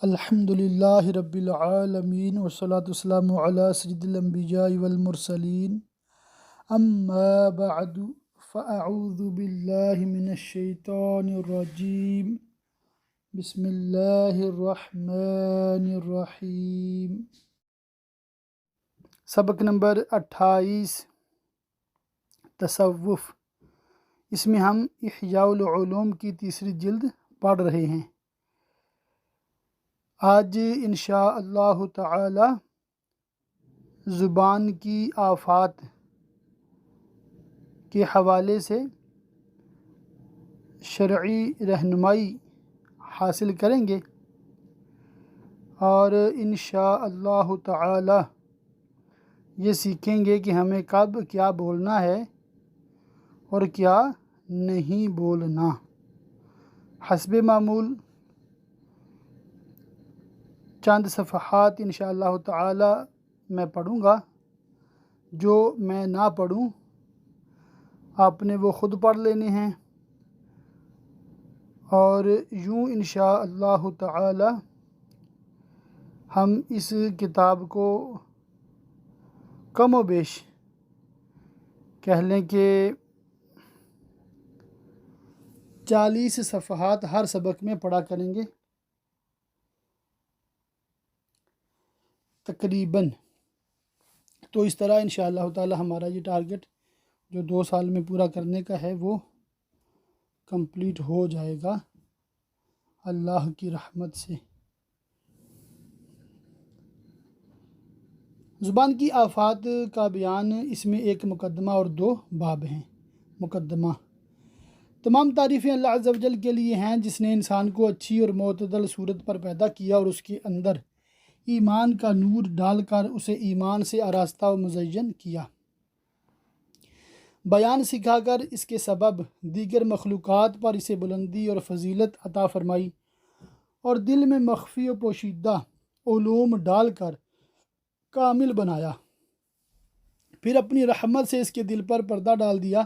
الحمد للہ رب العالمین والصلاة والسلام علی سید الانبیاء والمرسلین اما بعد فاعوذ باللہ من الشیطان الرجیم بسم اللہ الرحمن الرحیم۔ سبق نمبر 28 تصوف۔ اس میں ہم احیاء العلوم کی تیسری جلد پڑھ رہے ہیں۔ آج انشاء اللہ تعالی زبان کی آفات کے حوالے سے شرعی رہنمائی حاصل کریں گے، اور انشاء اللہ تعالی یہ سیکھیں گے کہ ہمیں کب کیا بولنا ہے اور کیا نہیں بولنا۔ حسب معمول چند صفحات انشاء اللہ تعالی میں پڑھوں گا، جو میں نہ پڑھوں آپ نے وہ خود پڑھ لینے ہیں، اور یوں انشاء اللہ تعالی ہم اس کتاب کو کم و بیش کہہ لیں کہ 40 صفحات ہر سبق میں پڑھا کریں گے تقریباً۔ تو اس طرح انشاء اللہ تعالی ہمارا یہ ٹارگٹ جو 2 سال میں پورا کرنے کا ہے وہ کمپلیٹ ہو جائے گا اللہ کی رحمت سے۔ زبان کی آفات کا بیان، اس میں ایک مقدمہ اور 2 باب ہیں۔ مقدمہ: تمام تعریفیں اللہ عز و جل کے لیے ہیں، جس نے انسان کو اچھی اور معتدل صورت پر پیدا کیا اور اس کے اندر ایمان کا نور ڈال کر اسے ایمان سے آراستہ و مزین کیا، بیان سکھا کر اس کے سبب دیگر مخلوقات پر اسے بلندی اور فضیلت عطا فرمائی، اور دل میں مخفی و پوشیدہ علوم ڈال کر کامل بنایا، پھر اپنی رحمت سے اس کے دل پر پردہ ڈال دیا،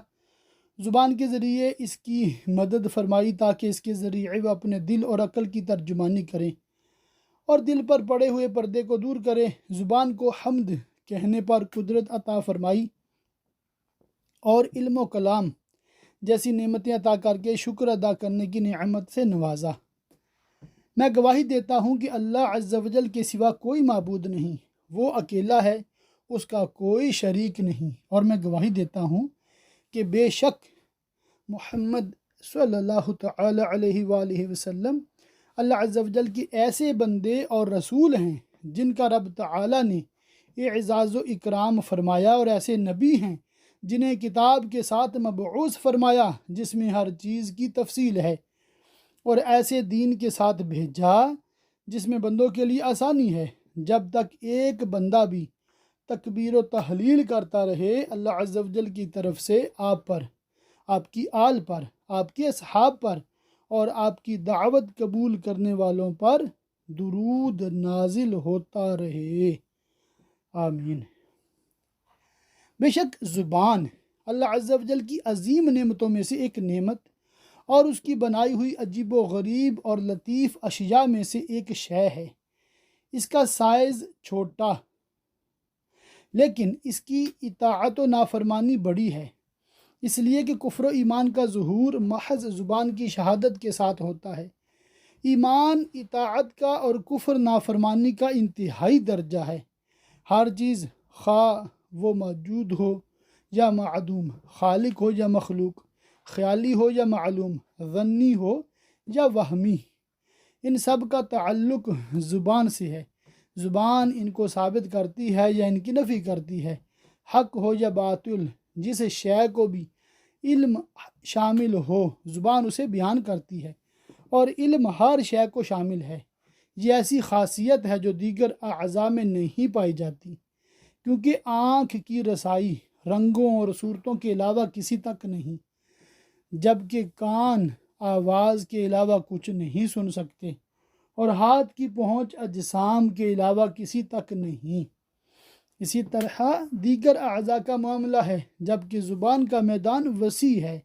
زبان کے ذریعے اس کی مدد فرمائی تاکہ اس کے ذریعے وہ اپنے دل اور عقل کی ترجمانی کریں اور دل پر پڑے ہوئے پردے کو دور کرے۔ زبان کو حمد کہنے پر قدرت عطا فرمائی اور علم و کلام جیسی نعمتیں عطا کر کے شکر ادا کرنے کی نعمت سے نوازا۔ میں گواہی دیتا ہوں کہ اللہ عز و جل کے سوا کوئی معبود نہیں، وہ اکیلا ہے، اس کا کوئی شریک نہیں، اور میں گواہی دیتا ہوں کہ بے شک محمد صلی اللہ تعالی علیہ وآلہ وسلم اللہ عز و جل کے ایسے بندے اور رسول ہیں جن کا رب تعالی نے اعزاز و اکرام فرمایا، اور ایسے نبی ہیں جنہیں کتاب کے ساتھ مبعوث فرمایا جس میں ہر چیز کی تفصیل ہے، اور ایسے دین کے ساتھ بھیجا جس میں بندوں کے لیے آسانی ہے۔ جب تک ایک بندہ بھی تکبیر و تحلیل کرتا رہے، اللہ عز و جل کی طرف سے آپ پر، آپ کی آل پر، آپ کے اصحاب پر اور آپ کی دعوت قبول کرنے والوں پر درود نازل ہوتا رہے، آمین۔ بے شک زبان اللہ عز و جل کی عظیم نعمتوں میں سے ایک نعمت اور اس کی بنائی ہوئی عجیب و غریب اور لطیف اشیاء میں سے ایک شے ہے۔ اس کا سائز چھوٹا، لیکن اس کی اطاعت و نافرمانی بڑی ہے، اس لیے کہ کفر و ایمان کا ظہور محض زبان کی شہادت کے ساتھ ہوتا ہے۔ ایمان اطاعت کا اور کفر نافرمانی کا انتہائی درجہ ہے۔ ہر چیز، خواہ وہ موجود ہو یا معدوم، خالق ہو یا مخلوق، خیالی ہو یا معلوم، ظنی ہو یا وہمی، ان سب کا تعلق زبان سے ہے۔ زبان ان کو ثابت کرتی ہے یا ان کی نفی کرتی ہے، حق ہو یا باطل، جس شے کو بھی علم شامل ہو زبان اسے بیان کرتی ہے، اور علم ہر شے کو شامل ہے۔ یہ ایسی خاصیت ہے جو دیگر اعضاء میں نہیں پائی جاتی، کیونکہ آنکھ کی رسائی رنگوں اور صورتوں کے علاوہ کسی تک نہیں، جبکہ کان آواز کے علاوہ کچھ نہیں سن سکتے، اور ہاتھ کی پہنچ اجسام کے علاوہ کسی تک نہیں۔ اسی طرح دیگر اعضاء کا معاملہ ہے، جبکہ زبان کا میدان وسیع ہے،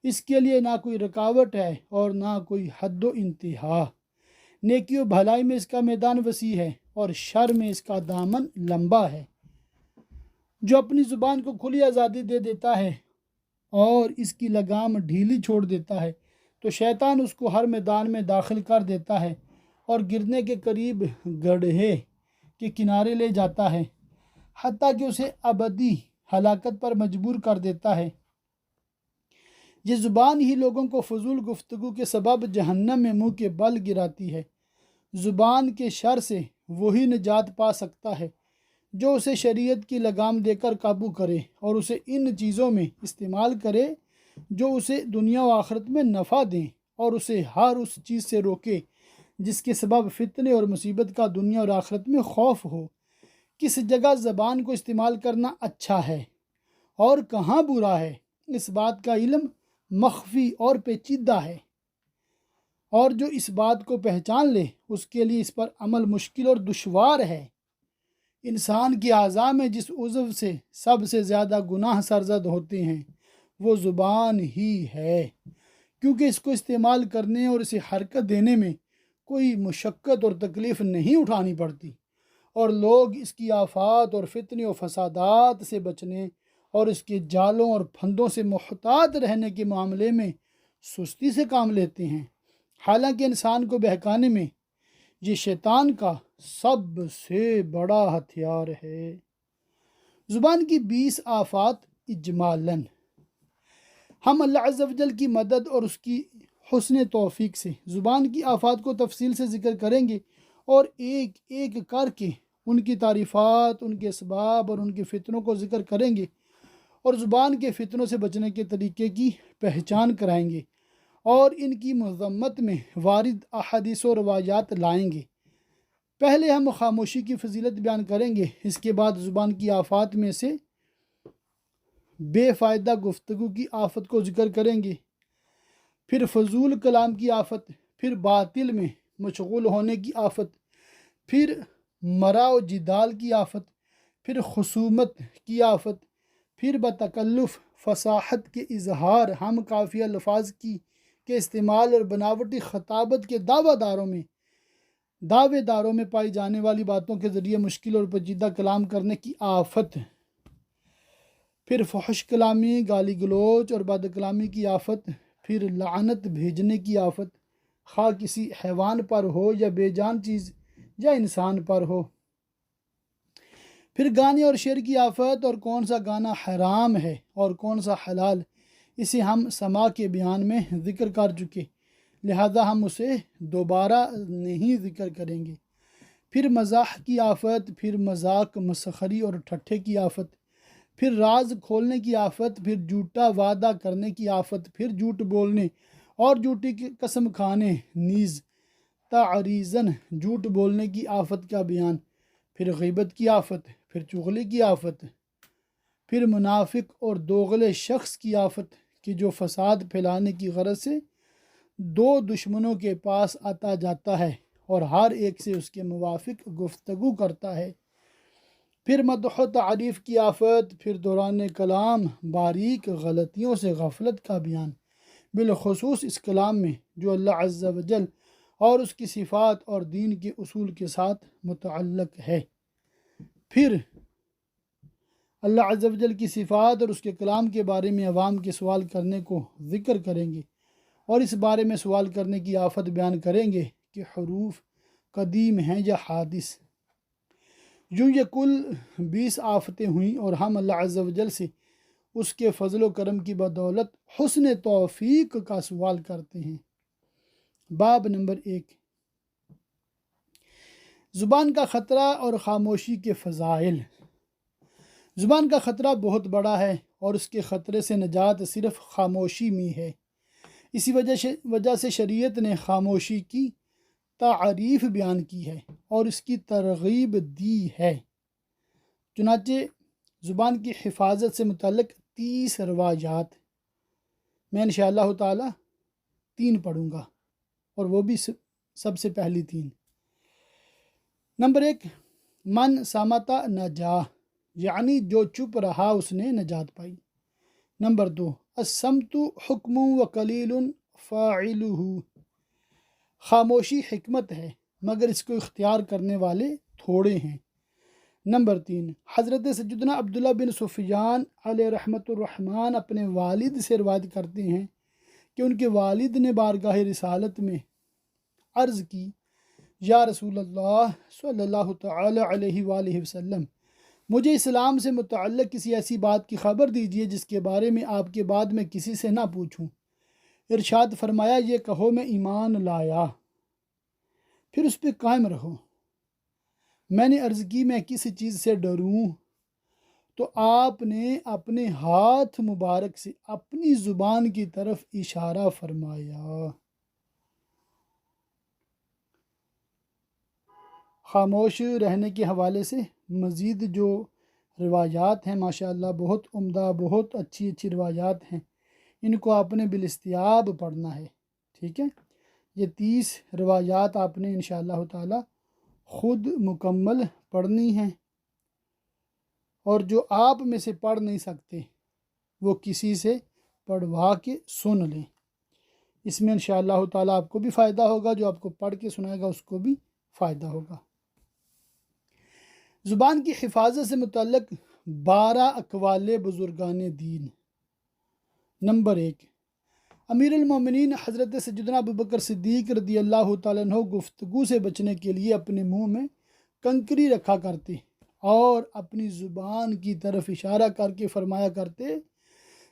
اس کے لیے نہ کوئی رکاوٹ ہے اور نہ کوئی حد و انتہا۔ نیکی و بھلائی میں اس کا میدان وسیع ہے اور شر میں اس کا دامن لمبا ہے۔ جو اپنی زبان کو کھلی آزادی دے دیتا ہے اور اس کی لگام ڈھیلی چھوڑ دیتا ہے تو شیطان اس کو ہر میدان میں داخل کر دیتا ہے اور گرنے کے قریب گڑھے کے کنارے لے جاتا ہے، حتیٰ کہ اسے ابدی ہلاکت پر مجبور کر دیتا ہے۔ یہ زبان ہی لوگوں کو فضول گفتگو کے سبب جہنم میں منہ کے بل گراتی ہے۔ زبان کے شر سے وہی نجات پا سکتا ہے جو اسے شریعت کی لگام دے کر قابو کرے اور اسے ان چیزوں میں استعمال کرے جو اسے دنیا و آخرت میں نفع دیں، اور اسے ہر اس چیز سے روکے جس کے سبب فتنے اور مصیبت کا دنیا اور آخرت میں خوف ہو۔ کس جگہ زبان کو استعمال کرنا اچھا ہے اور کہاں برا ہے، اس بات کا علم مخفی اور پیچیدہ ہے، اور جو اس بات کو پہچان لے اس کے لیے اس پر عمل مشکل اور دشوار ہے۔ انسان کی اعضاء میں جس عضو سے سب سے زیادہ گناہ سرزد ہوتے ہیں وہ زبان ہی ہے، کیونکہ اس کو استعمال کرنے اور اسے حرکت دینے میں کوئی مشقت اور تکلیف نہیں اٹھانی پڑتی، اور لوگ اس کی آفات اور فتنے و فسادات سے بچنے اور اس کے جالوں اور پھندوں سے محتاط رہنے کے معاملے میں سستی سے کام لیتے ہیں، حالانکہ انسان کو بہکانے میں یہ شیطان کا سب سے بڑا ہتھیار ہے۔ زبان کی 20 آفات اجمالاً۔ ہم اللہ عز و جل کی مدد اور اس کی حسن توفیق سے زبان کی آفات کو تفصیل سے ذکر کریں گے اور ایک ایک کر کے ان کی تعریفات، ان کے اسباب اور ان کے فتنوں کو ذکر کریں گے، اور زبان کے فتنوں سے بچنے کے طریقے کی پہچان کرائیں گے اور ان کی مذمت میں وارد احادیث و روایات لائیں گے۔ پہلے ہم خاموشی کی فضیلت بیان کریں گے، اس کے بعد زبان کی آفات میں سے بے فائدہ گفتگو کی آفت کو ذکر کریں گے، پھر فضول کلام کی آفت، پھر باطل میں مشغول ہونے کی آفت، پھر مرا و جدال کی آفت، پھر خصومت کی آفت، پھر بتکلف فصاحت کے اظہار، ہم کافی الفاظ کے استعمال اور بناوٹی خطابت کے دعوے داروں میں پائی جانے والی باتوں کے ذریعے مشکل اور پیچیدہ کلام کرنے کی آفت، پھر فحش کلامی، گالی گلوچ اور بد کلامی کی آفت، پھر لعنت بھیجنے کی آفت، خواہ کسی حیوان پر ہو یا بے جان چیز یا انسان پر ہو، پھر گانے اور شعر کی آفت، اور کون سا گانا حرام ہے اور کون سا حلال، اسے ہم سماع کے بیان میں ذکر کر چکے، لہذا ہم اسے دوبارہ نہیں ذکر کریں گے۔ پھر مزاح کی آفت، پھر مذاق، مسخری اور ٹھٹھے کی آفت، پھر راز کھولنے کی آفت، پھر جھوٹا وعدہ کرنے کی آفت، پھر جھوٹ بولنے اور جھوٹی قسم کھانے نیز تعریضاً جھوٹ بولنے کی آفت کا بیان، پھر غیبت کی آفت، پھر چغلی کی آفت، پھر منافق اور دوغلے شخص کی آفت کہ جو فساد پھیلانے کی غرض سے دو دشمنوں کے پاس آتا جاتا ہے اور ہر ایک سے اس کے موافق گفتگو کرتا ہے، پھر مدح و تعریف کی آفت، پھر دوران کلام باریک غلطیوں سے غفلت کا بیان، بالخصوص اس کلام میں جو اللہ عز و جل اور اس کی صفات اور دین کے اصول کے ساتھ متعلق ہے۔ پھر اللہ عز و جل کی صفات اور اس کے کلام کے بارے میں عوام کے سوال کرنے کو ذکر کریں گے، اور اس بارے میں سوال کرنے کی آفت بیان کریں گے کہ حروف قدیم ہیں یا حادث۔ یوں یہ کل 20 آفتیں ہوئیں، اور ہم اللہ عز و جل سے اس کے فضل و کرم کی بدولت حسن توفیق کا سوال کرتے ہیں۔ باب نمبر 1، زبان کا خطرہ اور خاموشی کے فضائل۔ زبان کا خطرہ بہت بڑا ہے اور اس کے خطرے سے نجات صرف خاموشی میں ہے۔ اسی وجہ سے شریعت نے خاموشی کی تعریف بیان کی ہے اور اس کی ترغیب دی ہے۔ چنانچہ زبان کی حفاظت سے متعلق 30 روایات میں انشاءاللہ تعالی 3 پڑھوں گا، اور وہ بھی سب سے پہلی 3۔ نمبر 1، من سامتا نجا، یعنی جو چپ رہا اس نے نجات پائی۔ نمبر 2، الصمت حکم و قلیل فاعلہ، خاموشی حکمت ہے مگر اس کو اختیار کرنے والے تھوڑے ہیں۔ نمبر 3، حضرت سیدنا عبداللہ بن سفیان علیہ رحمۃ الرحمن اپنے والد سے روایت کرتے ہیں کہ ان کے والد نے بارگاہ رسالت میں عرض کی، یا رسول اللہ صلی اللہ تعالی علیہ وآلہ وسلم، مجھے اسلام سے متعلق کسی ایسی بات کی خبر دیجیے جس کے بارے میں آپ کے بعد میں کسی سے نہ پوچھوں۔ ارشاد فرمایا، یہ کہو میں ایمان لایا، پھر اس پہ قائم رہو۔ میں نے عرض کی، میں کس چیز سے ڈروں؟ تو آپ نے اپنے ہاتھ مبارک سے اپنی زبان کی طرف اشارہ فرمایا۔ خاموش رہنے کے حوالے سے مزید جو روایات ہیں ماشاءاللہ بہت عمدہ، بہت اچھی اچھی روایات ہیں، ان کو آپ نے بالاستیاب پڑھنا ہے، ٹھیک ہے۔ یہ 30 روایات آپ نے انشاءاللہ تعالی خود مکمل پڑھنی ہیں، اور جو آپ میں سے پڑھ نہیں سکتے وہ کسی سے پڑھوا کے سن لیں۔ اس میں انشاءاللہ تعالی آپ کو بھی فائدہ ہوگا، جو آپ کو پڑھ کے سنائے گا اس کو بھی فائدہ ہوگا۔ زبان کی حفاظت سے متعلق 12 اقوال بزرگان دین۔ نمبر 1، امیر المومنین حضرت سیدنا ابوبکر صدیق رضی اللہ تعالیٰ عنہ گفتگو سے بچنے کے لیے اپنے منہ میں کنکری رکھا کرتے اور اپنی زبان کی طرف اشارہ کر کے فرمایا کرتے،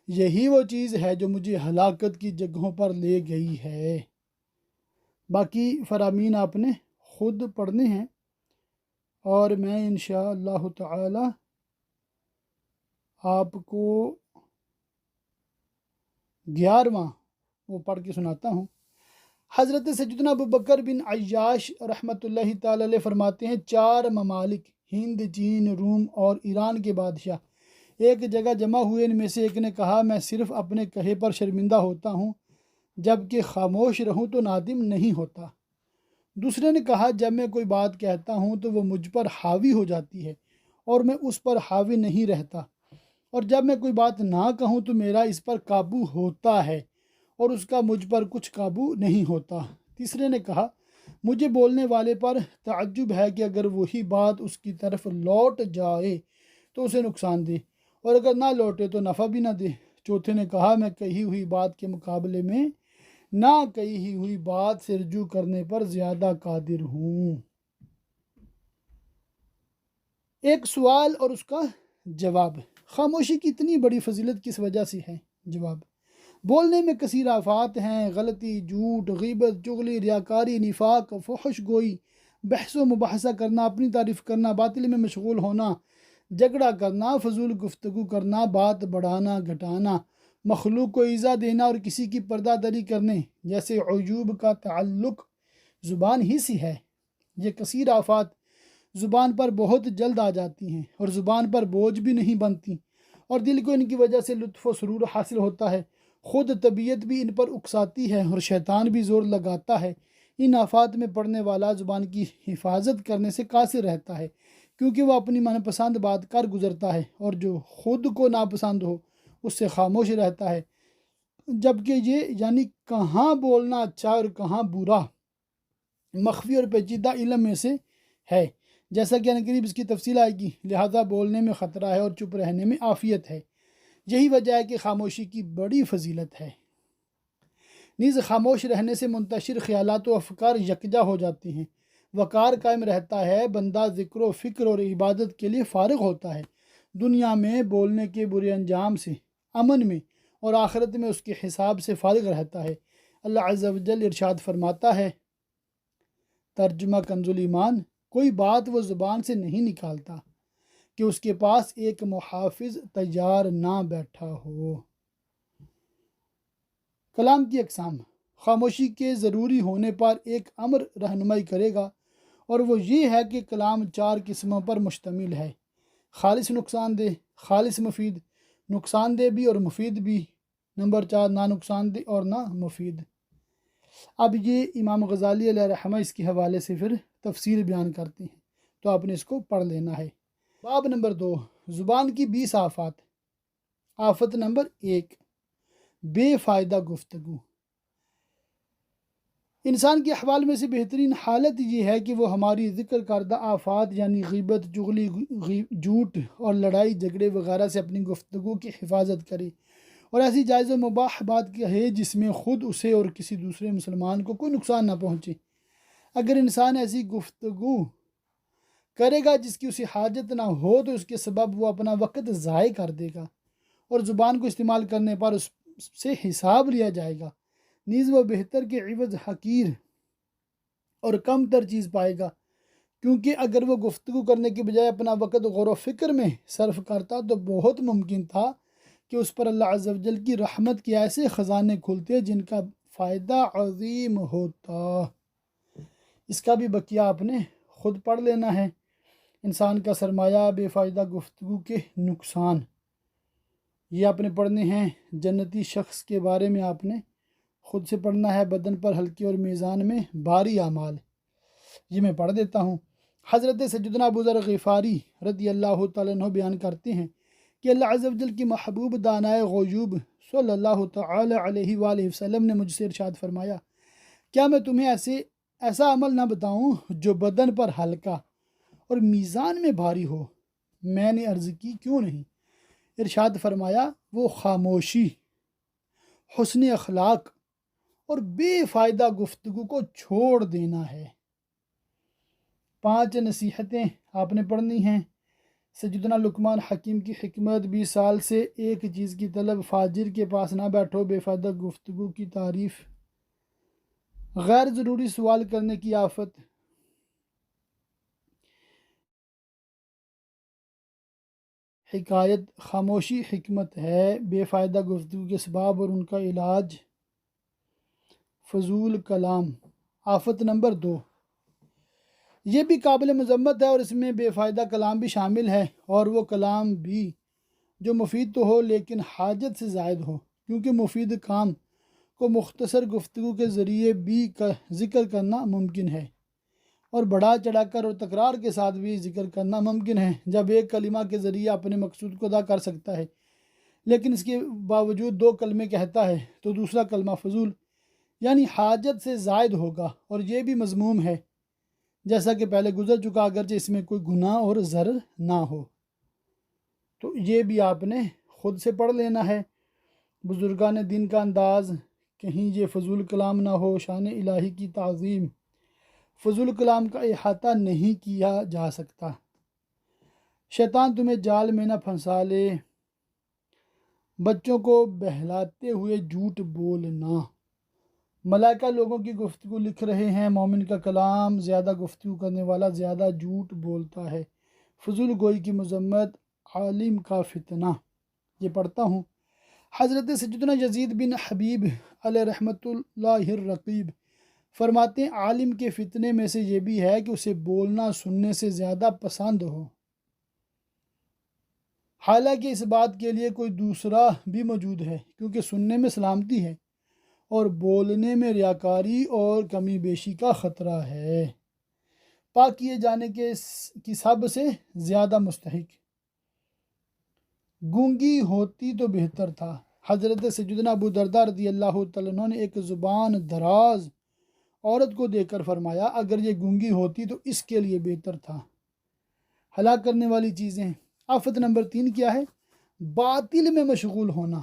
یہی وہ چیز ہے جو مجھے ہلاکت کی جگہوں پر لے گئی ہے۔ باقی فرامین آپ نے خود پڑھنے ہیں، اور میں انشاءاللہ تعالی آپ کو 11واں وہ پڑھ کے سناتا ہوں۔ حضرت سیدنا ابوبکر بن عیاش رحمۃ اللہ تعالی علیہ فرماتے ہیں، 4 ممالک ہند، چین، روم اور ایران کے بادشاہ ایک جگہ جمع ہوئے۔ ان میں سے ایک نے کہا، میں صرف اپنے کہے پر شرمندہ ہوتا ہوں، جب کہ خاموش رہوں تو نادم نہیں ہوتا۔ دوسرے نے کہا، جب میں کوئی بات کہتا ہوں تو وہ مجھ پر حاوی ہو جاتی ہے اور میں اس پر حاوی نہیں رہتا، اور جب میں کوئی بات نہ کہوں تو میرا اس پر قابو ہوتا ہے اور اس کا مجھ پر کچھ قابو نہیں ہوتا۔ تیسرے نے کہا، مجھے بولنے والے پر تعجب ہے کہ اگر وہی بات اس کی طرف لوٹ جائے تو اسے نقصان دے، اور اگر نہ لوٹے تو نفع بھی نہ دے۔ چوتھے نے کہا، میں کہی ہوئی بات کے مقابلے میں نہ کہی ہوئی بات سے رجوع کرنے پر زیادہ قادر ہوں۔ ایک سوال اور اس کا جواب، خاموشی کی اتنی بڑی فضیلت کس وجہ سے ہے؟ جواب، بولنے میں کثیر آفات ہیں، غلطی، جھوٹ، غیبت، چغلی، ریاکاری، نفاق، فحش گوئی، بحث و مباحثہ کرنا، اپنی تعریف کرنا، باطل میں مشغول ہونا، جھگڑا کرنا، فضول گفتگو کرنا، بات بڑھانا گھٹانا، مخلوق کو ایذا دینا اور کسی کی پردہ داری کرنے جیسے عیوب کا تعلق زبان ہی سے ہے۔ یہ کثیر آفات زبان پر بہت جلد آ جاتی ہیں اور زبان پر بوجھ بھی نہیں بنتی، اور دل کو ان کی وجہ سے لطف و سرور حاصل ہوتا ہے۔ خود طبیعت بھی ان پر اکساتی ہے اور شیطان بھی زور لگاتا ہے۔ ان آفات میں پڑنے والا زبان کی حفاظت کرنے سے قاصر رہتا ہے، کیونکہ وہ اپنی من پسند بات کر گزرتا ہے، اور جو خود کو ناپسند ہو اس سے خاموش رہتا ہے۔ جبکہ یہ یعنی کہاں بولنا اچھا اور کہاں برا مخفی اور پیچیدہ علم میں سے ہے، جیسا کہ عنقریب اس کی تفصیل آئے گی۔ لہذا بولنے میں خطرہ ہے اور چپ رہنے میں عافیت ہے۔ یہی وجہ ہے کہ خاموشی کی بڑی فضیلت ہے۔ نیز خاموش رہنے سے منتشر خیالات و افکار یکجا ہو جاتے ہیں، وقار قائم رہتا ہے، بندہ ذکر و فکر اور عبادت کے لیے فارغ ہوتا ہے، دنیا میں بولنے کے برے انجام سے امن میں اور آخرت میں اس کے حساب سے فارغ رہتا ہے۔ اللہ عز و جل ارشاد فرماتا ہے، ترجمہ کنز الایمان، کوئی بات وہ زبان سے نہیں نکالتا کہ اس کے پاس ایک محافظ تیار نہ بیٹھا ہو۔ کلام کی اقسام، خاموشی کے ضروری ہونے پر ایک امر رہنمائی کرے گا، اور وہ یہ ہے کہ کلام 4 قسموں پر مشتمل ہے: خالص نقصان دہ، خالص مفید، نقصان دہ بھی اور مفید بھی۔ نمبر 4، نہ نقصان دہ اور نہ مفید۔ اب یہ امام غزالی علیہ رحمہ اس کے حوالے سے پھر تفسیر بیان کرتے ہیں، تو آپ نے اس کو پڑھ لینا ہے۔ باب نمبر 2، زبان کی 20 آفات۔ آفت نمبر 1، بے فائدہ گفتگو۔ انسان کے احوال میں سے بہترین حالت یہ ہے کہ وہ ہماری ذکر کردہ آفات یعنی غیبت، چغلی، جھوٹ اور لڑائی جھگڑے وغیرہ سے اپنی گفتگو کی حفاظت کرے اور ایسی جائز و مباح بات کہے جس میں خود اسے اور کسی دوسرے مسلمان کو کوئی نقصان نہ پہنچے۔ اگر انسان ایسی گفتگو کرے گا جس کی اسے حاجت نہ ہو تو اس کے سبب وہ اپنا وقت ضائع کر دے گا اور زبان کو استعمال کرنے پر اس سے حساب لیا جائے گا، نیز وہ بہتر کے عوض حقیر اور کم تر چیز پائے گا، کیونکہ اگر وہ گفتگو کرنے کے بجائے اپنا وقت غور و فکر میں صرف کرتا تو بہت ممکن تھا کہ اس پر اللہ عز و جل کی رحمت کے ایسے خزانے کھلتے جن کا فائدہ عظیم ہوتا۔ اس کا بھی بقیہ آپ نے خود پڑھ لینا ہے۔ انسان کا سرمایہ، بے فائدہ گفتگو کے نقصان، یہ آپ نے پڑھنے ہیں۔ جنتی شخص کے بارے میں آپ نے خود سے پڑھنا ہے۔ بدن پر ہلکے اور میزان میں بھاری اعمال، یہ میں پڑھ دیتا ہوں۔ حضرت سیدنا ابو ذر غفاری رضی اللہ تعالیٰ عنہ بیان کرتے ہیں کہ اللہ عز و جل کی محبوب دانائے غیوب صلی اللہ تعالیٰ علیہ وآلہ وسلم نے مجھ سے ارشاد فرمایا، کیا میں تمہیں ایسا عمل نہ بتاؤں جو بدن پر ہلکا اور میزان میں بھاری ہو؟ میں نے عرض کی کیوں نہیں؟ ارشاد فرمایا، وہ خاموشی، حسن اخلاق اور بے فائدہ گفتگو کو چھوڑ دینا ہے۔ 5 نصیحتیں آپ نے پڑھنی ہیں۔ سیدنا لقمان حکیم کی حکمت، 20 سال سے ایک چیز کی طلب، فاجر کے پاس نہ بیٹھو، بے فائدہ گفتگو کی تعریف، غیر ضروری سوال کرنے کی آفت، حکایت، خاموشی حکمت ہے، بے فائدہ گفتگو کے اسباب اور ان کا علاج، فضول کلام۔ آفت نمبر 2، یہ بھی قابل مذمت ہے اور اس میں بے فائدہ کلام بھی شامل ہے، اور وہ کلام بھی جو مفید تو ہو لیکن حاجت سے زائد ہو، کیونکہ مفید کام کو مختصر گفتگو کے ذریعے بھی ذکر کرنا ممکن ہے اور بڑھا چڑھا کر اور تکرار کے ساتھ بھی ذکر کرنا ممکن ہے۔ جب ایک کلمہ کے ذریعے اپنے مقصود کو ادا کر سکتا ہے لیکن اس کے باوجود 2 کلمے کہتا ہے تو دوسرا کلمہ فضول یعنی حاجت سے زائد ہوگا، اور یہ بھی مذموم ہے جیسا کہ پہلے گزر چکا، اگرچہ اس میں کوئی گناہ اور ضرر نہ ہو۔ تو یہ بھی آپ نے خود سے پڑھ لینا ہے۔ بزرگان دین کا انداز، کہیں یہ فضول کلام نہ ہو، شان الہی کی تعظیم، فضول کلام کا احاطہ نہیں کیا جا سکتا، شیطان تمہیں جال میں نہ پھنسا لے، بچوں کو بہلاتے ہوئے جھوٹ بولنا، ملائکہ لوگوں کی گفتگو لکھ رہے ہیں، مومن کا کلام، زیادہ گفتگو کرنے والا زیادہ جھوٹ بولتا ہے، فضول گوئی کی مذمت، عالم کا فتنہ۔ یہ پڑھتا ہوں۔ حضرت سیدنا یزید بن حبیب علیہ رحمۃ اللہ الرقیب فرماتے ہیں، عالم کے فتنے میں سے یہ بھی ہے کہ اسے بولنا سننے سے زیادہ پسند ہو، حالانکہ اس بات کے لیے کوئی دوسرا بھی موجود ہے، کیونکہ سننے میں سلامتی ہے اور بولنے میں ریاکاری اور کمی بیشی کا خطرہ ہے، پاک کیے جانے کی سب سے زیادہ مستحق۔ گونگی ہوتی تو بہتر تھا۔ حضرت سیدنا ابو درداء رضی اللہ تعالیٰ عنہ نے ایک زبان دراز عورت کو دیکھ کر فرمایا، اگر یہ گونگی ہوتی تو اس کے لیے بہتر تھا۔ ہلاک کرنے والی چیزیں۔ آفت نمبر 3 کیا ہے؟ باطل میں مشغول ہونا۔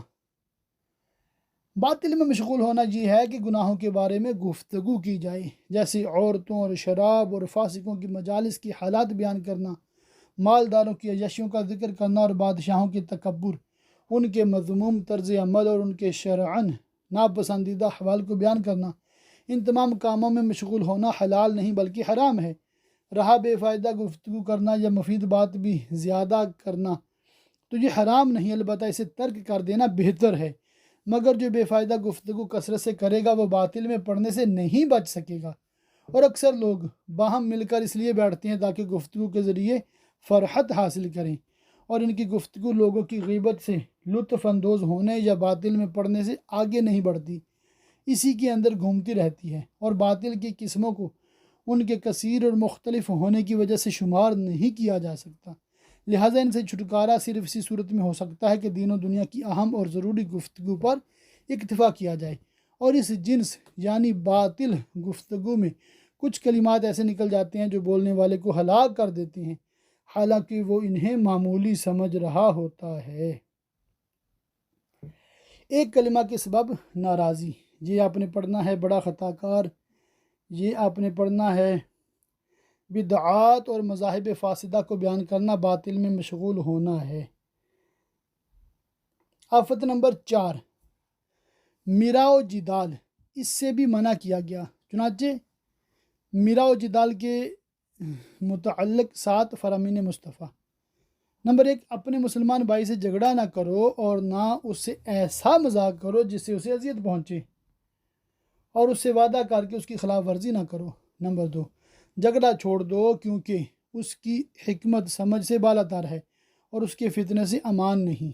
باطل میں مشغول ہونا یہ ہے کہ گناہوں کے بارے میں گفتگو کی جائے، جیسے عورتوں اور شراب اور فاسقوں کی مجالس کی حالات بیان کرنا، مالداروں کی عیاشیوں کا ذکر کرنا اور بادشاہوں کے تکبر، ان کے مذموم طرز عمل اور ان کے شرعاً ناپسندیدہ احوال کو بیان کرنا۔ ان تمام کاموں میں مشغول ہونا حلال نہیں بلکہ حرام ہے۔ رہا بے فائدہ گفتگو کرنا یا مفید بات بھی زیادہ کرنا تو یہ حرام نہیں، البتہ اسے ترک کر دینا بہتر ہے، مگر جو بے فائدہ گفتگو کثرت سے کرے گا وہ باطل میں پڑنے سے نہیں بچ سکے گا، اور اکثر لوگ باہم مل کر اس لیے بیٹھتے ہیں تاکہ گفتگو کے ذریعے فرحت حاصل کریں، اور ان کی گفتگو لوگوں کی غیبت سے لطف اندوز ہونے یا باطل میں پڑنے سے آگے نہیں بڑھتی، اسی کے اندر گھومتی رہتی ہے، اور باطل کی قسموں کو ان کے کثیر اور مختلف ہونے کی وجہ سے شمار نہیں کیا جا سکتا، لہٰذا ان سے چھٹکارا صرف اسی صورت میں ہو سکتا ہے کہ دین و دنیا کی اہم اور ضروری گفتگو پر اکتفا کیا جائے اور اس جنس یعنی باطل گفتگو میں کچھ کلمات ایسے نکل جاتے ہیں جو بولنے والے کو ہلاک کر دیتے ہیں، حالانکہ وہ انہیں معمولی سمجھ رہا ہوتا ہے۔ ایک کلمہ کے سبب ناراضی، یہ آپ نے پڑھنا ہے بڑا خطا کار، یہ آپ نے پڑھنا ہے بدعات اور مذاہب فاسدہ کو بیان کرنا، باطل میں مشغول ہونا ہے۔ آفت نمبر 4، میرا و جدال، اس سے بھی منع کیا گیا۔ چنانچہ میرا و جدال کے متعلق 7 فرامین مصطفیٰ۔ نمبر 1، اپنے مسلمان بھائی سے جھگڑا نہ کرو اور نہ اس سے ایسا مذاق کرو جس سے اسے اذیت پہنچے، اور اس سے وعدہ کر کے اس کی خلاف ورزی نہ کرو۔ نمبر 2، جھگڑا چھوڑ دو کیونکہ اس کی حکمت سمجھ سے بالاتر ہے اور اس کے فتنے سے امان نہیں۔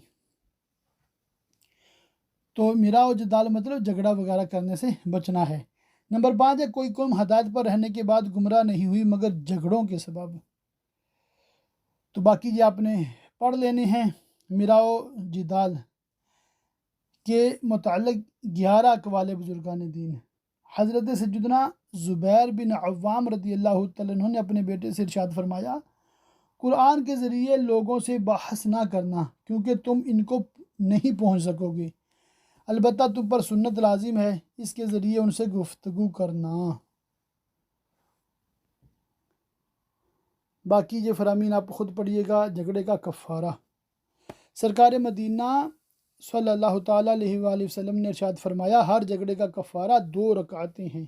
تو میرا و جدال مطلب جھگڑا وغیرہ کرنے سے بچنا ہے۔ نمبر 5 ہے، کوئی قوم ہدایت پر رہنے کے بعد گمراہ نہیں ہوئی مگر جھگڑوں کے سبب۔ تو باقی یہ آپ نے پڑھ لینے ہیں۔ میرا و جدال کے متعلق 11 اقوال بزرگان دین۔ حضرت سیدنا زبیر بن عوام رضی اللہ تعالیٰ عنہ نے اپنے بیٹے سے ارشاد فرمایا، قرآن کے ذریعے لوگوں سے بحث نہ کرنا کیونکہ تم ان کو نہیں پہنچ سکو گے، البتہ تم پر سنت لازم ہے اس کے ذریعے ان سے گفتگو کرنا۔ باقی یہ فرامین آپ خود پڑھیے گا۔ جھگڑے کا کفارہ، سرکار مدینہ صلی اللہ تعالیٰ علیہ وآلہ وسلم نے ارشاد فرمایا، ہر جھگڑے کا کفارہ 2 رکعتیں ہیں۔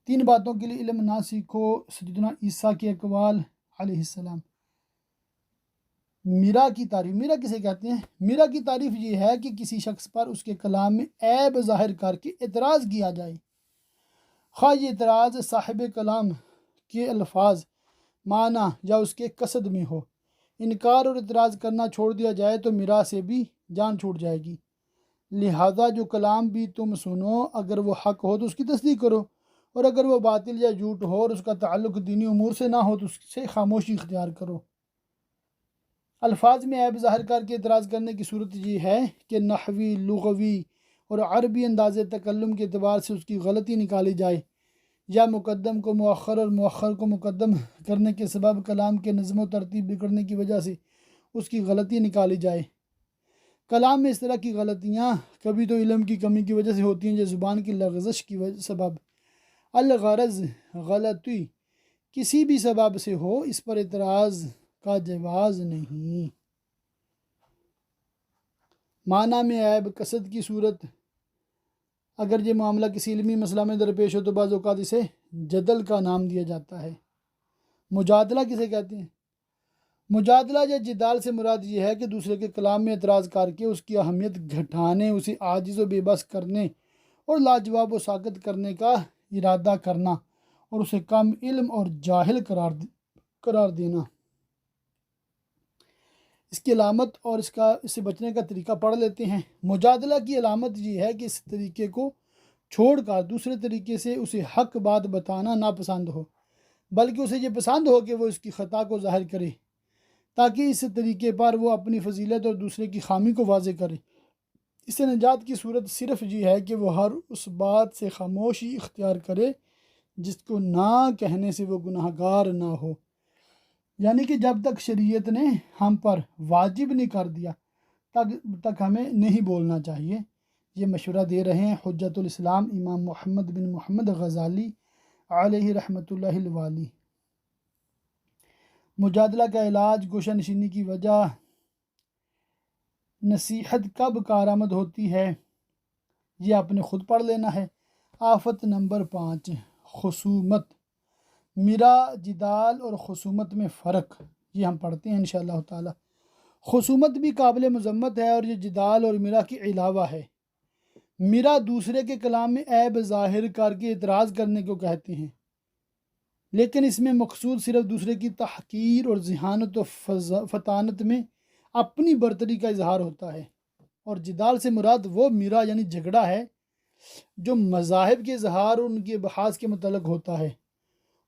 3 باتوں کے لیے علم نہ سیکھو، سیدنا عیسیٰ کے اقوال علیہ السلام۔ میرا کی تعریف، میرا کسے کہتے ہیں؟ میرا کی تعریف یہ ہے کہ کسی شخص پر اس کے کلام میں عیب ظاہر کر کے اعتراض کیا جائے، خواہ یہ اعتراض صاحب کلام کے الفاظ، معنی یا اس کے قصد میں ہو۔ انکار اور اعتراض کرنا چھوڑ دیا جائے تو میرا سے بھی جان چھوٹ جائے گی۔ لہذا جو کلام بھی تم سنو، اگر وہ حق ہو تو اس کی تصدیق کرو، اور اگر وہ باطل یا جھوٹ ہو اور اس کا تعلق دینی امور سے نہ ہو تو اس سے خاموشی اختیار کرو۔ الفاظ میں عیب ظاہر کر کے اعتراض کرنے کی صورت یہ ہے کہ نحوی، لغوی اور عربی انداز تکلم کے اعتبار سے اس کی غلطی نکالی جائے، یا مقدم کو مؤخر اور مؤخر کو مقدم کرنے کے سبب کلام کے نظم و ترتیب بگڑنے کی وجہ سے اس کی غلطی نکالی جائے۔ کلام میں اس طرح کی غلطیاں کبھی تو علم کی کمی کی وجہ سے ہوتی ہیں، جو زبان کی لغزش کی سبب۔ الغرض غلطی کسی بھی سبب سے ہو، اس پر اعتراض کا جواز نہیں۔ معنی میں عیب، قصد کی صورت، اگر یہ معاملہ کسی علمی مسئلہ میں درپیش ہو تو بعض اوقات اسے جدل کا نام دیا جاتا ہے۔ مجادلہ کسے کہتے ہیں؟ مجادلہ یا جدال سے مراد یہ ہے کہ دوسرے کے کلام میں اعتراض کر کے اس کی اہمیت گھٹانے، اسے عاجز و بے بس کرنے اور لاجواب و ساکت کرنے کا ارادہ کرنا، اور اسے کم علم اور جاہل قرار دینا۔ اس کی علامت اور اس سے بچنے کا طریقہ پڑھ لیتے ہیں۔ مجادلہ کی علامت یہ ہے کہ اس طریقے کو چھوڑ کر دوسرے طریقے سے اسے حق بات بتانا ناپسند ہو، بلکہ اسے یہ پسند ہو کہ وہ اس کی خطا کو ظاہر کرے، تاکہ اس طریقے پر وہ اپنی فضیلت اور دوسرے کی خامی کو واضح کرے۔ اس سے نجات کی صورت صرف یہ ہے کہ وہ ہر اس بات سے خاموشی اختیار کرے جس کو نہ کہنے سے وہ گناہ گار نہ ہو، یعنی کہ جب تک شریعت نے ہم پر واجب نہیں کر دیا تک ہمیں نہیں بولنا چاہیے۔ یہ مشورہ دے رہے ہیں حجت الاسلام امام محمد بن محمد غزالی علیہ رحمۃ اللہ الوالی۔ مجادلہ کا علاج، گوشہ نشینی کی وجہ، نصیحت کب کارآمد ہوتی ہے، یہ آپ نے خود پڑھ لینا ہے۔ آفت نمبر 5، خصومت۔ میرا، جدال اور خصومت میں فرق، یہ ہم پڑھتے ہیں انشاءاللہ تعالی۔ خصومت بھی قابل مذمت ہے اور یہ جدال اور میرا کے علاوہ ہے۔ میرا دوسرے کے کلام میں عیب ظاہر کر کے اعتراض کرنے کو کہتے ہیں، لیکن اس میں مقصود صرف دوسرے کی تحقیر اور ذہانت و فطانت میں اپنی برتری کا اظہار ہوتا ہے، اور جدال سے مراد وہ میرا یعنی جھگڑا ہے جو مذاہب کے اظہار اور ان کے بحث کے متعلق ہوتا ہے،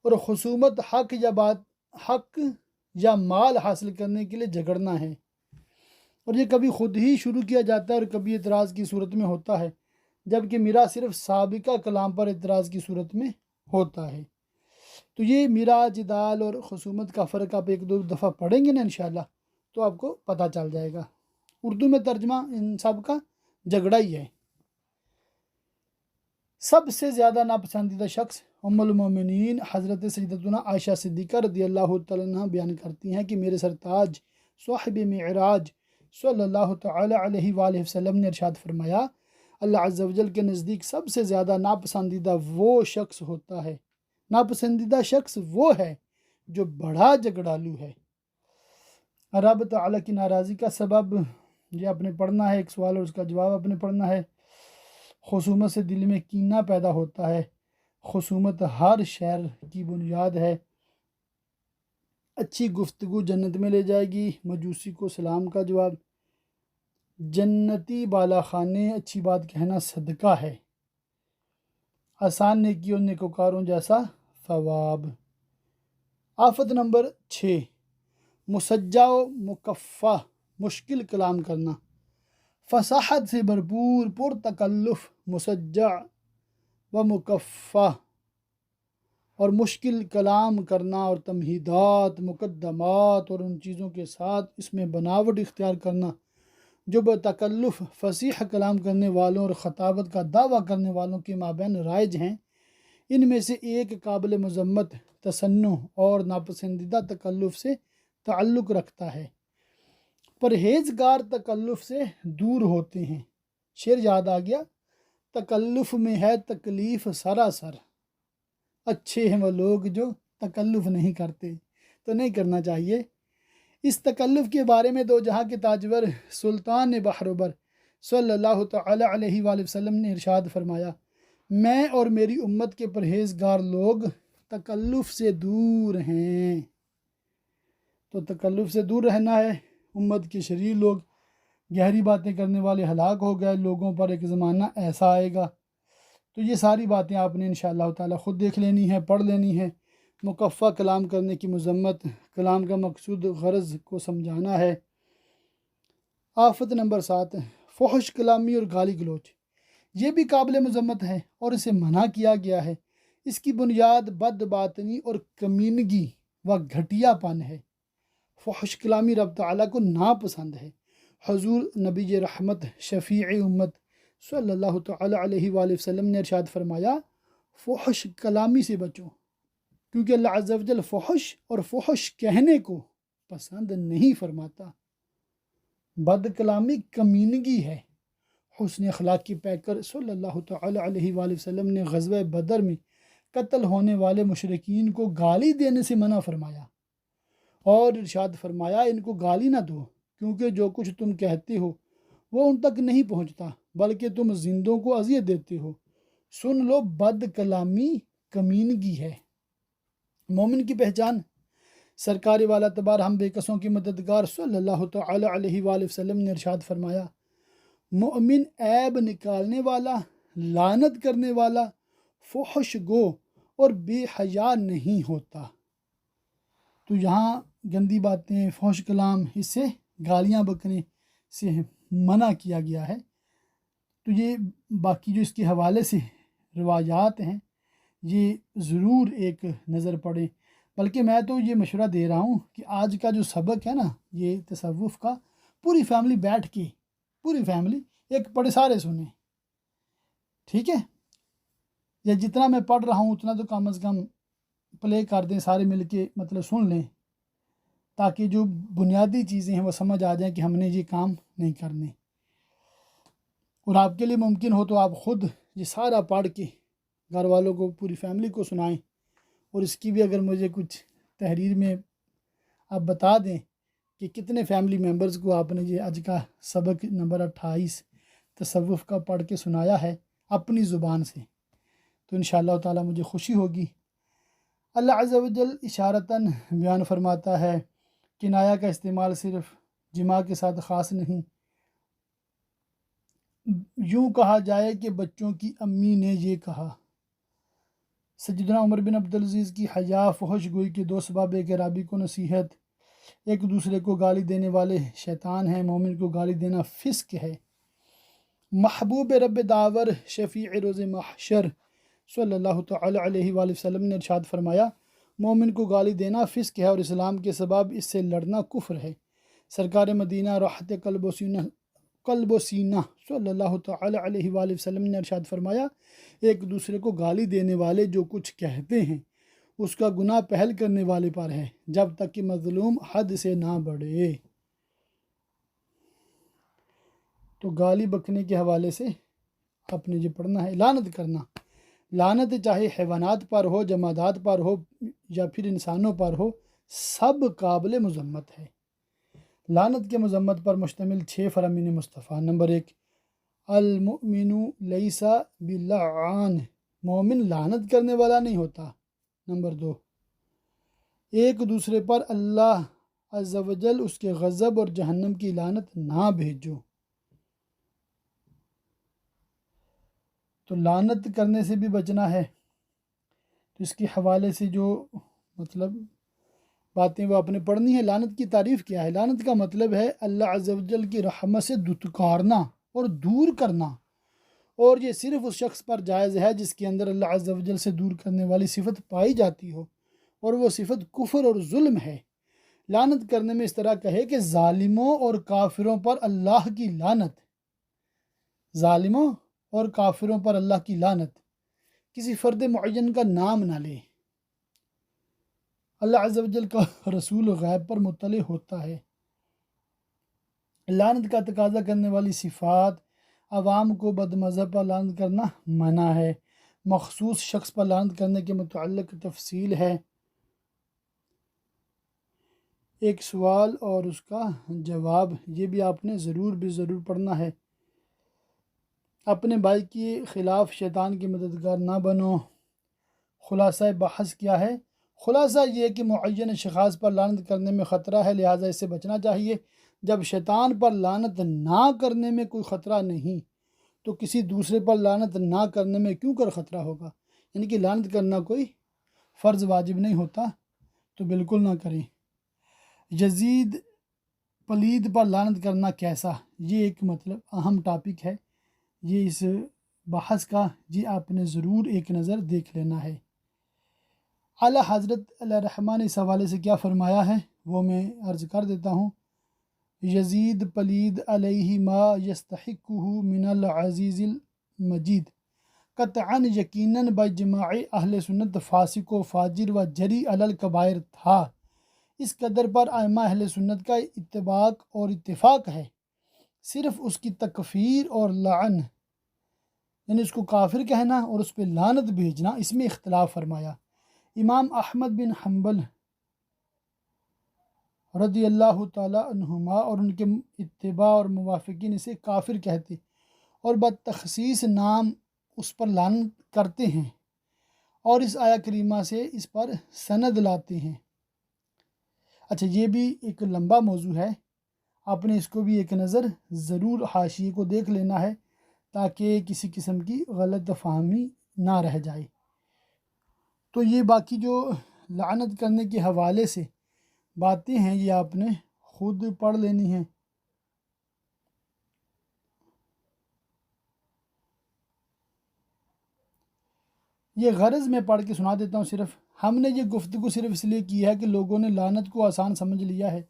اور خصومت حق یا مال حاصل کرنے کے لیے جھگڑنا ہے، اور یہ کبھی خود ہی شروع کیا جاتا ہے اور کبھی اعتراض کی صورت میں ہوتا ہے۔ جبکہ میرا صرف سابقہ کلام پر اعتراض کی صورت میں ہوتا ہے۔ تو یہ میرا جدال اور خصومت کا فرق آپ ایک دو دفعہ پڑھیں گے نا انشاءاللہ تو آپ کو پتہ چل جائے گا۔ اردو میں ترجمہ ان سب کا جھگڑا ہی ہے۔ سب سے زیادہ ناپسندیدہ شخص ام المومنین حضرت سیدتنا عائشہ صدیقہ رضی اللہ تعالیٰ عنہ بیان کرتی ہیں کہ میرے سرتاج صاحب معراج صلی اللہ تعالی علیہ وآلہ وسلم نے ارشاد فرمایا، اللہ عز و جل کے نزدیک سب سے زیادہ ناپسندیدہ وہ شخص ہوتا ہے، ناپسندیدہ شخص وہ ہے جو بڑا جھگڑالو ہے۔ رب تعالیٰ کی ناراضی کا سبب یہ آپ نے پڑھنا ہے، ایک سوال اور اس کا جواب آپ نے پڑھنا ہے۔ خصومت سے دل میں کینہ پیدا ہوتا ہے۔ خصومت ہر شر کی بنیاد ہے۔ اچھی گفتگو جنت میں لے جائے گی۔ مجوسی کو سلام کا جواب، جنتی بالا خانے اچھی بات کہنا صدقہ ہے۔ آسان نیکی اور نیکوکاروں جیسا ثواب۔ آفت نمبر 6، مسجع و مکفہ مشکل کلام کرنا۔ فصاحت سے بھرپور پرتکلف مسجع و مکفہ اور مشکل کلام کرنا اور تمہیدات، مقدمات اور ان چیزوں کے ساتھ اس میں بناوٹ اختیار کرنا جو بتکلف فصیح کلام کرنے والوں اور خطابت کا دعویٰ کرنے والوں کے مابین رائج ہیں، ان میں سے ایک قابل مذمت، تصنع اور ناپسندیدہ تکلف سے تعلق رکھتا ہے۔ پرہیزگار تکلف سے دور ہوتے ہیں۔ شعر یاد آ گیا، تکلف میں ہے تکلیف سراسر، اچھے ہیں وہ لوگ جو تکلف نہیں کرتے، تو نہیں کرنا چاہیے۔ اس تکلف کے بارے میں دو جہاں کے تاجور سلطان بحر صلی اللہ تعالی علیہ وآلہ وسلم نے ارشاد فرمایا، میں اور میری امت کے پرہیزگار لوگ تکلف سے دور ہیں۔ تو تکلف سے دور رہنا ہے۔ امت کے شریر لوگ گہری باتیں کرنے والے ہلاک ہو گئے، لوگوں پر ایک زمانہ ایسا آئے گا۔ تو یہ ساری باتیں آپ نے انشاءاللہ تعالی خود دیکھ لینی ہے، پڑھ لینی ہے۔ مکفہ کلام کرنے کی مذمت، کلام کا مقصود غرض کو سمجھانا ہے۔ آفت نمبر 7، فحش کلامی اور گالی گلوچ۔ یہ بھی قابل مذمت ہے اور اسے منع کیا گیا ہے۔ اس کی بنیاد بد باطنی اور کمینگی و گھٹیا پن ہے۔ فحش کلامی رب تعالیٰ کو ناپسند ہے۔ حضور نبی رحمت شفیع امت صلی اللہ تعالی علیہ وآلہ وسلم نے ارشاد فرمایا، فحش کلامی سے بچو، کیونکہ اللہ عز و جل فحش اور فحش کہنے کو پسند نہیں فرماتا۔ بد کلامی کمینگی ہے۔ حسن اخلاق کی پیکر صلی اللہ تعالی علیہ وآلہ وسلم نے غزوہ بدر میں قتل ہونے والے مشرکین کو گالی دینے سے منع فرمایا اور ارشاد فرمایا، ان کو گالی نہ دو، کیونکہ جو کچھ تم کہتے ہو وہ ان تک نہیں پہنچتا، بلکہ تم زندوں کو اذیت دیتے ہو۔ سن لو، بد کلامی کمینگی ہے۔ مومن کی پہچان، سرکار والا تبار ہم بے کسوں کی مددگار صلی اللہ تعالی علیہ وآلہ وسلم نے ارشاد فرمایا، مومن عیب نکالنے والا، لعنت کرنے والا، فحش گو اور بے حیا نہیں ہوتا۔ تو یہاں گندی باتیں، فحش کلام، اس سے گالیاں بکنے سے منع کیا گیا ہے۔ تو یہ باقی جو اس کے حوالے سے روایات ہیں یہ ضرور ایک نظر پڑے، بلکہ میں تو یہ مشورہ دے رہا ہوں کہ آج کا جو سبق ہے نا یہ تصوف کا، پوری فیملی بیٹھ کے، پوری فیملی ایک پڑھے سارے سنیں، ٹھیک ہے؟ یا جتنا میں پڑھ رہا ہوں اتنا تو کم از کم پلے کر دیں، سارے مل کے مطلب سن لیں، تاکہ جو بنیادی چیزیں ہیں وہ سمجھ آ جائیں کہ ہم نے یہ کام نہیں کرنے۔ اور آپ کے لیے ممکن ہو تو آپ خود یہ سارا پڑھ کے گھر والوں کو، پوری فیملی کو سنائیں، اور اس کی بھی اگر مجھے کچھ تحریر میں آپ بتا دیں کہ کتنے فیملی ممبرز کو آپ نے یہ آج کا سبق نمبر 28 تصوف کا پڑھ کے سنایا ہے اپنی زبان سے، تو انشاءاللہ تعالی مجھے خوشی ہوگی۔ اللہ عز و جل اشارتاً بیان فرماتا ہے، کنایا کا استعمال صرف جماع کے ساتھ خاص نہیں۔ یوں کہا جائے کہ بچوں کی امی نے یہ کہا۔ سیدنا عمر بن عبدالعزیز کی حیا فحش گوئی کے دو اسباب، ایک رابی کو نصیحت، ایک دوسرے کو گالی دینے والے شیطان ہیں۔ مومن کو گالی دینا فسق ہے۔ محبوب رب داور شفیع روز محشر صلی اللہ تعالی علیہ وآلہ وسلم نے ارشاد فرمایا، مومن کو گالی دینا فسق ہے اور اسلام کے سبب اس سے لڑنا کفر ہے۔ سرکار مدینہ راحت قلب و سینہ صلی اللہ تعالی علیہ وآلہ وسلم نے ارشاد فرمایا، ایک دوسرے کو گالی دینے والے جو کچھ کہتے ہیں اس کا گناہ پہل کرنے والے پر ہے جب تک کہ مظلوم حد سے نہ بڑھے۔ تو گالی بکنے کے حوالے سے آپ نے یہ پڑھنا ہے۔ لعنت کرنا، لعنت چاہے حیوانات پر ہو، جمادات پر ہو یا پھر انسانوں پر ہو، سب قابل مذمت ہے۔ لعنت کے مذمت پر مشتمل 6 فرامین مصطفیٰ۔ نمبر 1، المؤمن لیس بلعان، مومن لعنت کرنے والا نہیں ہوتا۔ نمبر 2، ایک دوسرے پر اللہ عز و جل اس کے غضب اور جہنم کی لعنت نہ بھیجو۔ تو لعنت کرنے سے بھی بچنا ہے۔ تو اس کے حوالے سے جو باتیں وہ آپ نے پڑھنی ہے۔ لعنت کی تعریف کیا ہے؟ لعنت کا مطلب ہے اللہ عز و جل کی رحمت سے دھتکارنا اور دور کرنا، اور یہ صرف اس شخص پر جائز ہے جس کے اندر اللہ عز و جل سے دور کرنے والی صفت پائی جاتی ہو، اور وہ صفت کفر اور ظلم ہے۔ لعنت کرنے میں اس طرح کہے کہ ظالموں اور کافروں پر اللہ کی لعنت، ظالموں اور کافروں پر اللہ کی لعنت، کسی فرد معین کا نام نہ لے۔ اللہ عز و جل کا رسول غیب پر مطلع ہوتا ہے۔ لعنت کا تقاضا کرنے والی صفات، عوام کو بد مذہب پر لعنت کرنا منع ہے۔ مخصوص شخص پر لعنت کرنے کے متعلق تفصیل ہے۔ ایک سوال اور اس کا جواب، یہ بھی آپ نے ضرور پڑھنا ہے۔ اپنے بھائی کے خلاف شیطان کی مددگار نہ بنو۔ خلاصہ بحث کیا ہے؟ خلاصہ یہ کہ معین اشخاص پر لعنت کرنے میں خطرہ ہے، لہٰذا اس سے بچنا چاہیے۔ جب شیطان پر لعنت نہ کرنے میں کوئی خطرہ نہیں تو کسی دوسرے پر لعنت نہ کرنے میں کیوں کر خطرہ ہوگا؟ یعنی کہ لعنت کرنا کوئی فرض واجب نہیں ہوتا، تو بالکل نہ کریں۔ یزید پلید پر لعنت کرنا کیسا؟ یہ ایک اہم ٹاپک ہے، یہ اس بحث کا آپ نے ضرور ایک نظر دیکھ لینا ہے۔ اعلیٰ حضرت علیہ الرحمٰ نے اس حوالے سے کیا فرمایا ہے وہ میں عرض کر دیتا ہوں۔ یزید پلید علیہ ما یستحقہ من العزیز المجید، قطعاً یقیناً باجماع اہل سنت فاسق و فاجر و جری علی الکبائر تھا۔ اس قدر پر ائمہ اہل سنت کا اتفاق ہے۔ صرف اس کی تکفیر اور لعن، یعنی اس کو کافر کہنا اور اس پہ لعنت بھیجنا، اس میں اختلاف فرمایا۔ امام احمد بن حنبل رضی اللہ تعالی عنہما اور ان کے اتباع اور موافقین اسے کافر کہتے اور بتخصیص نام اس پر لعنت کرتے ہیں، اور اس آیہ کریمہ سے اس پر سند لاتے ہیں۔ اچھا، یہ بھی ایک لمبا موضوع ہے، آپ نے اس کو بھی ایک نظر ضرور حاشیے کو دیکھ لینا ہے تاکہ کسی قسم کی غلط فہمی نہ رہ جائے۔ تو یہ باقی جو لعنت کرنے کے حوالے سے باتیں ہیں یہ آپ نے خود پڑھ لینی ہیں۔ یہ غرض میں پڑھ کے سنا دیتا ہوں۔ صرف ہم نے یہ گفتگو صرف اس لیے کی ہے کہ لوگوں نے لعنت کو آسان سمجھ لیا ہے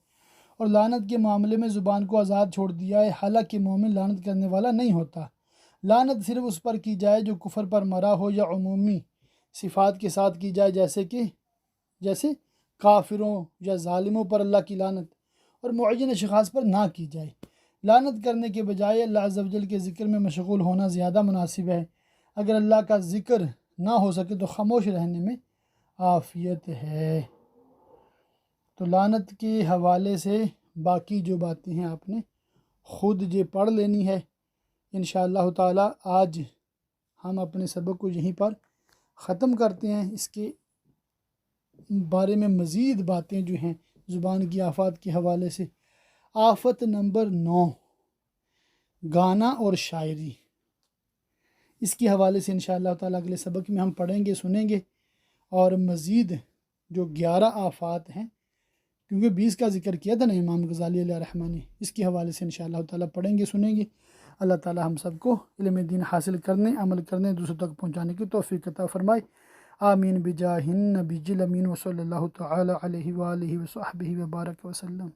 اور لعنت کے معاملے میں زبان کو آزاد چھوڑ دیا ہے، حالانکہ مومن لعنت کرنے والا نہیں ہوتا۔ لعنت صرف اس پر کی جائے جو کفر پر مرا ہو، یا عمومی صفات کے ساتھ کی جائے، جیسے کافروں یا ظالموں پر اللہ کی لعنت، اور معین اشخاص پر نہ کی جائے۔ لعنت کرنے کے بجائے اللہ عز و جل کے ذکر میں مشغول ہونا زیادہ مناسب ہے۔ اگر اللہ کا ذکر نہ ہو سکے تو خاموش رہنے میں عافیت ہے۔ تو لعنت کے حوالے سے باقی جو باتیں ہیں آپ نے خود یہ پڑھ لینی ہے۔ انشاءاللہ تعالی آج ہم اپنے سبق کو یہیں پر ختم کرتے ہیں۔ اس کے بارے میں مزید باتیں جو ہیں زبان کی آفات کے حوالے سے، آفت نمبر 9، گانا اور شاعری، اس کے حوالے سے انشاءاللہ تعالیٰ اگلے سبق میں ہم پڑھیں گے، سنیں گے، اور مزید جو 11 آفات ہیں، کیونکہ 20 کا ذکر کیا تھا نا امام غزالی علیہ الرحمہ نے، اس کے حوالے سے انشاءاللہ تعالیٰ پڑھیں گے، سنیں گے۔ اللہ تعالی ہم سب کو علم دین حاصل کرنے، عمل کرنے، دوسروں تک پہنچانے کی توفیق عطا فرمائے۔ آمین بجاہ النبی الامین وصلی اللہ تعالی علیہ وآلہ وصحبہ وبارک وسلم۔